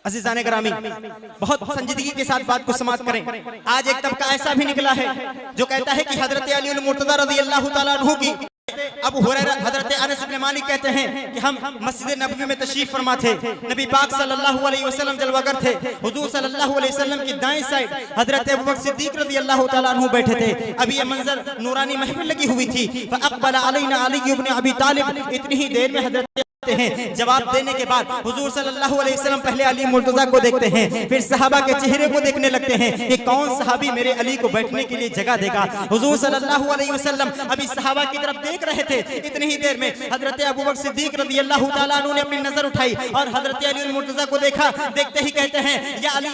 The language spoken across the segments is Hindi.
अज़ीज़ान गिरामी, बहुत संजीदगी के साथ बात को समाप्त करें। आज एक तबका ऐसा भी निकला है जो कहता है कि हजरत अली अल मुर्तज़ा रज़ियल्लाहु तआला अन्हु की अबू हुरैरा हजरत अनस इब्न मालिक कहते हैं कि हम मस्जिद नबवी में तशरीफ फरमा थे। नबी पाक सल्लल्लाहु अलैहि वसल्लम जलवागर थे। हुजूर सल्लल्लाहु अलैहि वसल्लम की दाएं साइड हजरत अबू बकर सिद्दीक रज़ियल्लाहु तआला अन्हु बैठे थे। अभी ये मंजर नूरानी महफिल लगी हुई थी। फ़अक़बल अलैना अली इब्न अबी तालिब, इतनी ही देर में हजरत हैं जवाब देने के बाद हुजूर सल्लल्लाहु अलैहि वसल्लम पहले अली मुर्तज़ा को देखते हैं, फिर सहाबा के चेहरे को देखने लगते हैं कि कौन सहाबी मेरे अली को बैठने के लिए जगह देगा। हुजूर सल्लल्लाहु अलैहि वसल्लम अभी सहाबा की तरफ देख रहे थे। इतनी ही देर में हजरत अबू बकर सिद्दीक रज़ियल्लाहु तआला अन्हु ने अपनी नजर उठाई और हजरत अली मुर्तज़ा को देखा। देखते ही कहते हैं या अली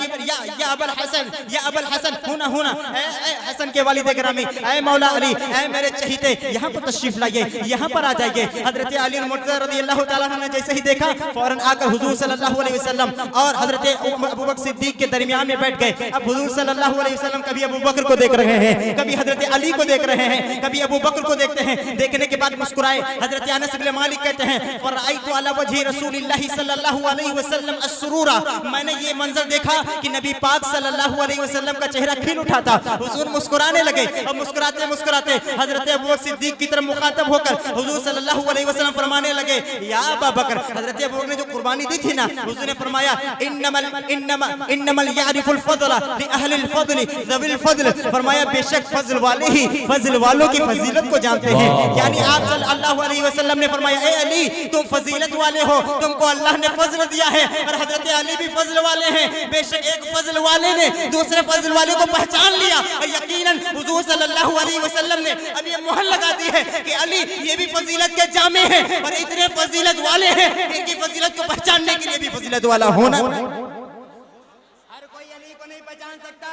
या अबुल हसन, या अबुल हसन, हुना हुना, ए हसन के वालिद गिरामी, ए मौला अली, ए मेरे चहीते, यहाँ पर तशरीफ लाइए, यहाँ पर आ जाइए। हजरत अली मुर्तज़ा रज़ियल्लाहु तआला ने जैसे ही देखा फौरन आकर हुजूर सल्लल्लाहु अलैहि वसल्लम और हजरत अबू बकर सिद्दीक के दरमियान में बैठ गए। अब हुजूर सल्लल्लाहु अलैहि वसल्लम कभी अबू बकर को देख रहे हैं, कभी हजरत अली को देख रहे हैं, कभी अबू बकर को देखते हैं। देखने के बाद मुस्कुराए। हजरत अनस इब्न मालिक कहते हैं फरअयतु अला वजहि रसूलिल्लाहि सल्लल्लाहु अलैहि वसल्लम अस्सुरूरा, मैंने ये मंजर देखा कि नबी पाक सल्लल्लाहु अलैहि वसल्लम का चेहरा खिल उठा था। हुजूर मुस्कुराने लगे और मुस्कुराते मुस्कुराते हजरत अबू बकर सिद्दीक की तरफ मुखातब होकर हुजूर सल्लल्लाहु अलैहि वसल्लम फरमाने लगे या अबू बकर, हजरत अबू बकर ने जो कुर्बानी दी थी ना, हुजूर ने फरमाया इन्नमल यारिफुल फज़ला लि अहलिल फज़ली ज़विल फज़ल, फरमाया बेशक फज़ल वाले ही फज़ल वालों की फजीलत को जानते हैं। यानी आप सल्लल्लाहु अलैहि वसल्लम ने फरमाया ए अली तुम फजीलत वाले हो, तुमको अल्लाह ने फज़ल दिया है और हजरत अली भी फज़ल वाले हैं। बेशक एक फज़ल वाले ने दूसरे फज़ल वाले को पहचान लिया और यकीनन हुजूर सल्लल्लाहु अलैहि वसल्लम ने अब ये मोहर लगा दी है कि अली ये भी फजीलत के जामे हैं और इतने फजीलत वाले हैं, इनकी फजीलत को पहचानने के लिए भी फजीलत वाला होना। हर कोई अली को नहीं पहचान सकता।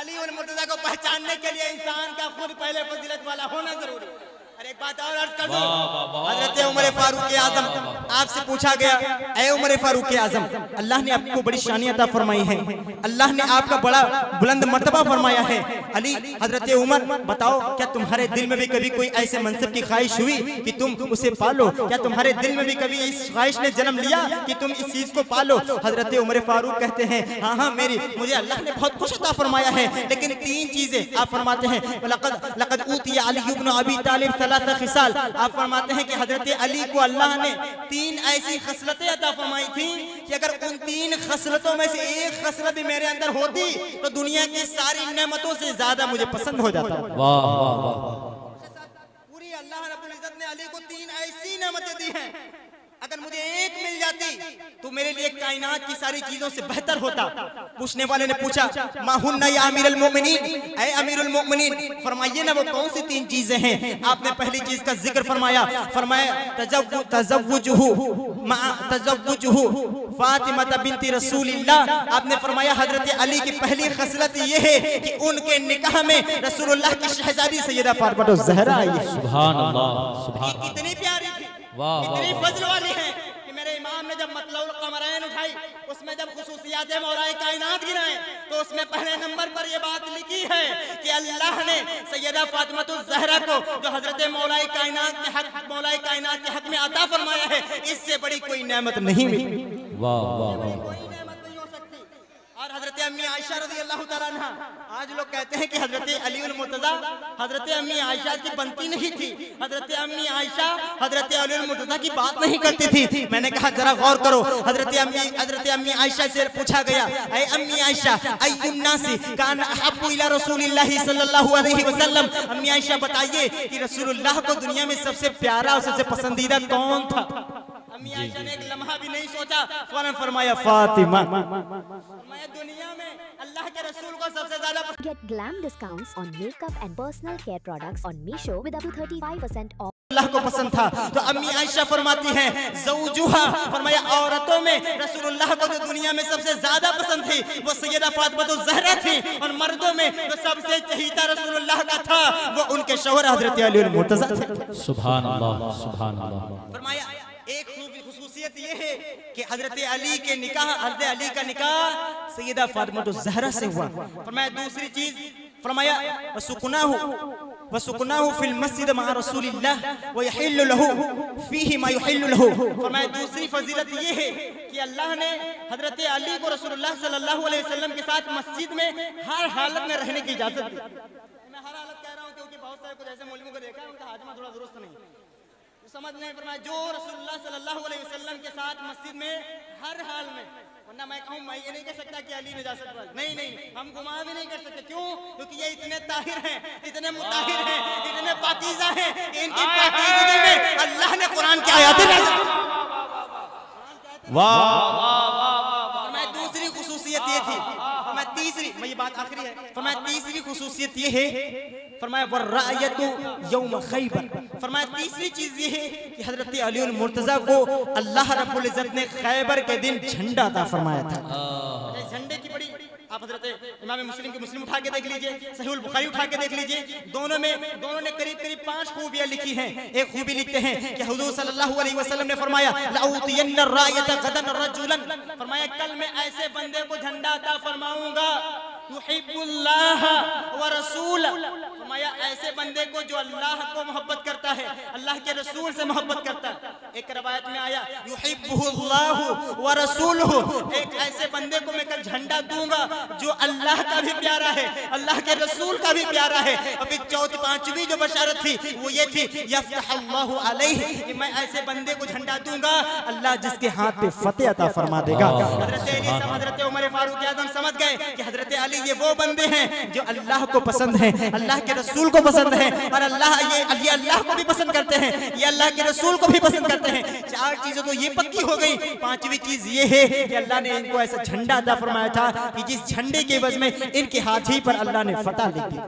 अली और मुर्तज़ा को पहचानने के लिए इंसान का खुद पहले फजीलत वाला होना जरूरी है। और एक बात और अर्ज कर दूं, हजरत उमर फारूक आज़म आपसे पूछा गया ऐ उमर फारूक आज़म, अल्लाह ने आपको बड़ी शान अता फरमाई है, अल्लाह ने आपका बड़ा बुलंद मर्तबा फरमाया है। अली हजरत उमर बताओ क्या तुम्हारे दिल में भी कभी कोई ऐसे मनसब की ख्वाहिश हुई कि तुम उसे पालो? क्या तुम्हारे दिल में भी कभी इस ख्वाहिश ने जन्म लिया कि तुम इस चीज को पालो? हजरत उमर फारूक कहते हैं हाँ हाँ मुझे अल्लाह ने बहुत कुछ अता फरमाया है, लेकिन तीन चीजें आप फरमाते हैं लक़द ऊतिया अली इब्न अबी तालिब सलासा खिसाल, आप फरमाते हैं कि हजरत अली को अल्लाह ने तीन ऐसी खसलतें अता फरमाई थी कि अगर उन तीन खसलतों में से एक खसलत भी मेरे अंदर होती तो दुनिया की सारी नेमतों से ज्यादा मुझे पसंद हो जाता। वाह वाह वाह। पूरी अल्लाह रब्बुल इज्जत ने अली को तीन ऐसी नेमतें दी हैं, अगर मुझे एक मिल जाती तो मेरे लिए कायनात की सारी चीजों से बेहतर होता। पूछने वाले ने पूछा माहुन्ना या अमीरुल मोमिनीन, ऐ अमीरुल मोमिनीन फरमाइए ना वो कौन सी तीन चीजें हैं? आपने पहली चीज का जिक्र फरमाया तज़व्वुजुहु फातिमा बिन्ती रसूलिल्लाह। आपने फरमाया हजरत अली की पहली खसलत ये है कि उनके निकाह में रसूलुल्लाह की शहजादी सैयदा फातिमा ज़हरा आई है। सुभान अल्लाह, सुभान अल्लाह, कितनी प्यारी थी, इतनी फजल वाली है कि मेरे इमाम ने जब मतलउल क़मरैन उठाई उसमें जब खुसूसियात मौलाए कायनात गिनाए तो उसमें पहले नंबर पर यह बात लिखी है कि अल्लाह ने सैयदा फातिमा ज़हरा को जो हजरत मौलाए कायनात के हक में अता फरमाया है, इससे बड़ी कोई नेमत नहीं मिली। वाह वाह वाह। और हजरत अम्मी आयशा रज़ियल्लाहु तआला अन्हा, आज लोग कहते हैं कि हजरत अली उल मुर्तज़ा हजरत अम्मी आयशा की बनती नहीं थी, हजरत अम्मी आयशा हजरत अली उल मुर्तज़ा की बात नहीं करती थी। मैंने कहा जरा गौर करो, हजरत अम्मी आयशा से पूछा गया ऐ अम्मी आयशा अय्युन नासी कान अहब्बु इला रसूलिल्लाहि सल्लल्लाहु अलैहि वसल्लम, अम्मी आयशा बताइए कि रसूलुल्लाह को दुनिया में सबसे प्यारा और सबसे पसंदीदा कौन था? अम्मी आयशा ने एक लम्हा भी नहीं सोचा, फौरन फरमाया फातिमा। मैं दुनिया में अल्लाह के रसूल को सबसे ज्यादा Get glam discounts on makeup and personal care products on Meesho with up to 35% off. अल्लाह को पसंद था तो अम्मी आयशा फरमाती हैं ज़ौजुहा, फरमाया औरतों में रसूलुल्लाह को जो दुनिया में सबसे ज्यादा पसंद थी वो सैयदा फातिमा ज़हरा थी, और मर्दों में जो सबसे चहीता रसूलुल्लाह का था वो उनके शौहर हजरत अली उल मुर्तज़ा थे। सुभान अल्लाह, सुभान अल्लाह। फरमाया एक खुसूसियत ये है कि हजरत अली के निकाह, हजरत अली का निकाह सैयदा फातिमा ज़हरा से हुआ। फरमाया दूसरी चीज फरमाया सुकुनाहु वसुकनाहु फिल मस्जिद मा रसूलिल्लाह व यहिल्लु लहु फीही मा युहिल्लु लहु। फरमाया दूसरी फजीलत ये है कि अल्लाह ने हजरत अली को रसूलुल्लाह सल्लल्लाहु अलैहि वसल्लम के साथ मस्जिद में हर हालत में रहने की इजाजत दी। मैं हर हालत कह रहा हूँ क्योंकि बहुत सारे कुछ ऐसे मौलवियों को देखा है उनका हाजमा थोड़ा दुरुस्त नहीं, समझ नहीं। फरमाया जो रसूलुल्लाह सल्लल्लाहु अलैहि वसल्लम के साथ मस्जिद में हर हाल में, वरना मैं कहूँ मैं ये नहीं कह सकता कि अली नजासत वाला, नहीं, हम गुमा भी नहीं कर सकते। क्यों? क्योंकि ये इतने ताहिर हैं, इतने मुताहिर हैं, इतने पाकीज़ा हैं, इनकी पाकीज़गी में अल्लाह ने कुरान की आयतें नाज़िल की। फरमाया दूसरी खुसूसियत ये थी, फरमाया तीसरी, मैं ये बात आखिरी है, फरमाया तीसरी खुसूसियत ये है, फरमाया वर्रायतु यौम खैबर। फरमाया तीसरी चीज ये है कि हजरत अली मुर्तजा को अल्लाह रब्बुल इज्जत ने खैबर के दिन झंडा अता फरमाया था। झंडे की बड़ी, आप हजरत इमाम मुस्लिम की मुस्लिम उठा के देख लीजिए, सहीहुल बुखारी उठा के देख लीजिए, दोनों ने करीब 5 खूबियां लिखी हैं। एक खूबी लिखते हैं कि हुजूर सल्लल्लाहु अलैहि वसल्लम ने फरमाया लउतियन्न रायत गदन रजुलन, फरमाया कल मैं ऐसे बंदे को झंडा अता फरमाऊंगा युहिब्बुल्लाह व रसूल, फरमाया ऐसे बंदे को जो अल्लाह को मोहब्बत करता है, अल्लाह के रसूल से मोहब्बत करता है। एक रवायत में आया युहिब्बुल्लाह व रसूलुहु, एक ऐसे बंदे को मैं कल झंडा दूंगा जो अल्लाह का भी प्यारा है, अल्लाह के रसूल का भी प्यारा है। और फिर चौथी पांचवी जो बशारत थी वो ये थी यफ्तहल्लाहु अलैहि, कि मैं ऐसे बंदे को झंडा दूंगा अल्लाह जिसके हाथ पे फतेह अता फरमा देगा। हजरत अली, हजरत उमर फारूक आज़म समझ गए कि हजरत अली ये वो बंदे हैं जो अल्लाह को पसंद है, अल्लाह के रसूल को पसंद है, और अल्लाह ये अल्लाह को भी पसंद करते हैं, ये अल्लाह के रसूल को भी पसंद करते हैं। 4 चीजें तो ये पक्की हो गई। 5वीं चीज ये है कि अल्लाह ने इनको ऐसा झंडा अता फरमाया था कि जिस झंडे के एवज में इनके हाथ ही पर अल्लाह ने फतह लिख दी।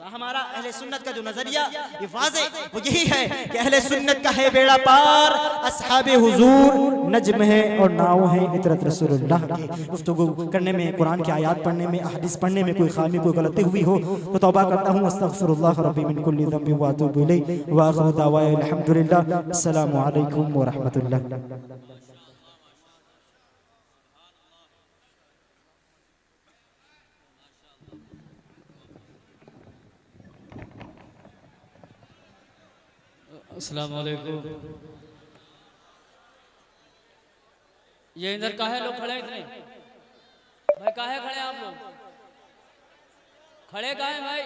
तो हमारा अहले सुन्नत का जो नजरिया ये वाज़े वो यही है कि अहले सुन्नत का है बेड़ा पार, अस्हाबे हुजूर नज्म है और नाव है इतरत रसूलुल्लाह की। गुफ्तगू करने में, कुरान की आयत पढ़ने में, अहदीस पढ़ने में कोई खामी, कोई गलती हुई हो तो तौबा करता हूँ, अस्तगफिरुल्लाह रब्बी मिन कुल्ली ज़ंबि व अतूबु इलैहि व आखिरु दावाना अल्हम्दुलिल्लाह। अस्सलामु अलैकुम व रहमतुल्लाह। अस्सलाम वालेकुम। ये इधर काहे लोग खड़े इतने? भाई काहे खड़े आप लोग? खड़े काहे भाई?